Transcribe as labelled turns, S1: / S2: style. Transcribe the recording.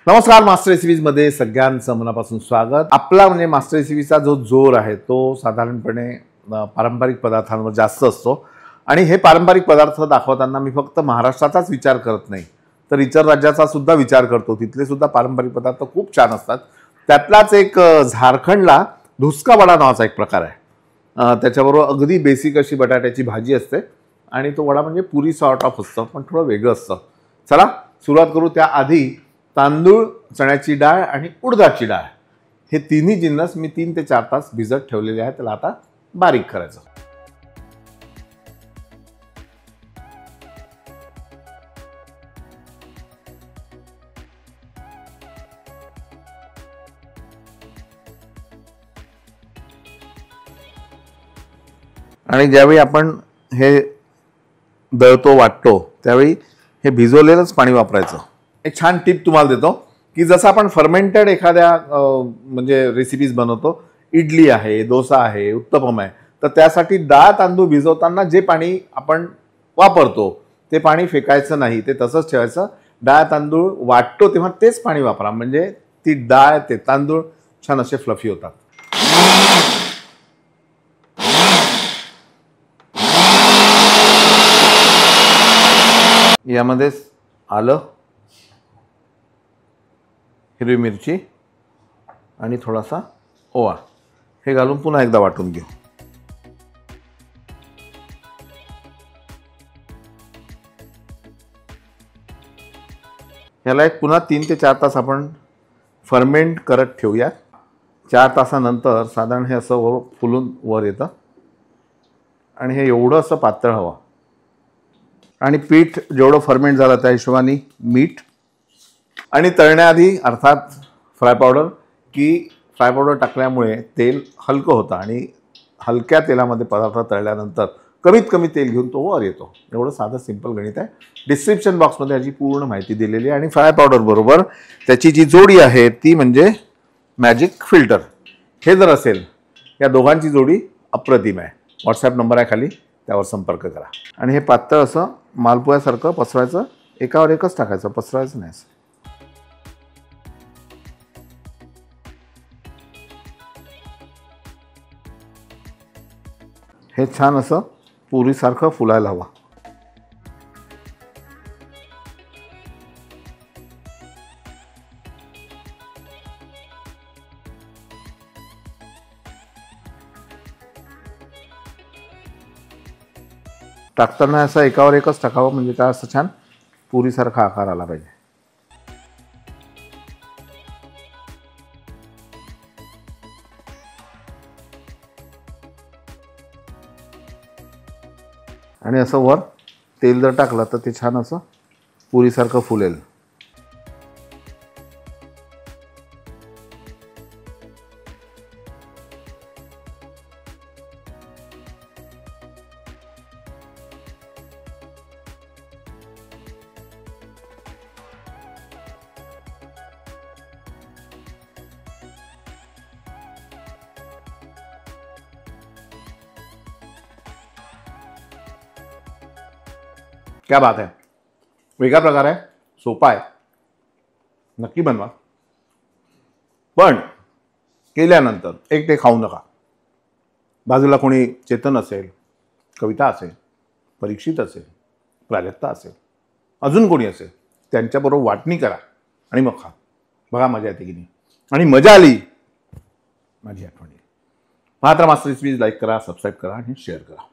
S1: नमस्कार, master recipes मध्ये सगळ्यांचं मनापासून स्वागत। आपला म्हणजे मास्टर रेसिपीचा जो जोर आहे तो साधारणपणे पारंपरिक पदार्थांवर जास्त असतो आणि हे पारंपरिक पदार्थ दाखवताना मी फक्त महाराष्ट्राचाच विचार करत नाही तर इतर राज्याचा सुद्धा विचार करतो। तिथले सुद्धा पारंपरिक पदार्थ खूप छान असतात। त्यातलाच एक झारखंडला धुसका वडा नावाचा एक प्रकार आहे। त्याच्याबरोबर अगदी बेसिक अशी बटाट्याची भाजी असते आणि तो वडा म्हणजे पुरी सॉर्ट ऑफ असतं पण थोडं वेगळं असतं। चला सुरुवात करू। त्याआधी तांदूळ, चण्याची डाळ आणि उडदाची डाळ हे तिन्ही जिन्नस मी 3 ते 4 तास भिजत ठेवलेले आहेत। त्याला आता बारीक करायचं। आणि ज्यावेळी आपण हे दळतो वाटतो त्यावेळी हे भिजवलेलंच पाणी वापरायचं। एक छान टिप तुम्हाला देतो की जसं आपण फर्मेंटेड एखाद्या म्हणजे रेसिपीज बनवतो, इडली आहे, डोसा आहे, उत्तपम आहे, तर त्यासाठी डाळ तांदूळ भिजवताना जे पाणी आपण वापरतो ते पाणी फेकायचं नाही, ते तसंच ठेवायचं। डाळ तांदूळ वाटतो तेव्हा तेच पाणी वापरा, म्हणजे ती डाळ ते तांदूळ छान असे फ्लफी होतात। यामध्ये आलं, हिरवी मिरची आणि थोडासा ओवा हे घालून पुन्हा एकदा वाटून घेऊ। याला एक पुन्हा 3 ते 4 तास आपण फर्मेंट करत ठेवूया। 4 तासानंतर साधारण हे असं फुलून वर येतं आणि हे एवढं असं पातळ हवं। आणि पीठ जेवढं फर्मेंट झालं त्या हिशोबाने मीठ आणि तळण्याआधी अर्थात फ्राय पावडर, की फ्राय पावडर टाकल्यामुळे तेल हलकं होतं आणि हलक्या तेलामध्ये पदार्थ तळल्यानंतर कमीत कमी तेल घेऊन तो वर येतो। एवढं साधं सिंपल गणित आहे। डिस्क्रिप्शन बॉक्समध्ये याची पूर्ण माहिती दिलेली आहे। आणि फ्राय पावडर बरोबर त्याची जी जोडी आहे ती म्हणजे मॅजिक फिल्टर। हे जर असेल, या दोघांची जोडी अप्रतिम आहे। व्हॉट्सॲप नंबर आहे खाली, त्यावर संपर्क करा। आणि हे पातळ असं मालपोळ्यासारखं पसरवायचं, एकावर एकच टाकायचं, पसरवायचं नाही। हे छान असं पुरीसारखं फुलायला हवं। टाकताना असं एकावर एकच टाकावं, म्हणजे काय असं छान पुरीसारखा आकार आला पाहिजे। आणि असं वर तेल जर टाकलं तर ते छान असं पुरीसारखं फुलेल। क्या बात आहे, वेगळा प्रकार आहे, सोपा आहे, नक्की बनवा। पण केल्यानंतर एक ते खाऊ नका। बाजूला कोणी चेतन असेल, कविता असेल, परीक्षित असेल, प्राजक्ता असेल, अजून कोणी असेल, त्यांच्याबरोबर वाटणी करा आणि मग खा। बघा मजा येते की नाही। आणि मजा आली माझी आठवण येईल। मात्र मास्टर रेसिपीज लाईक करा, सबस्क्राईब करा आणि शेअर करा।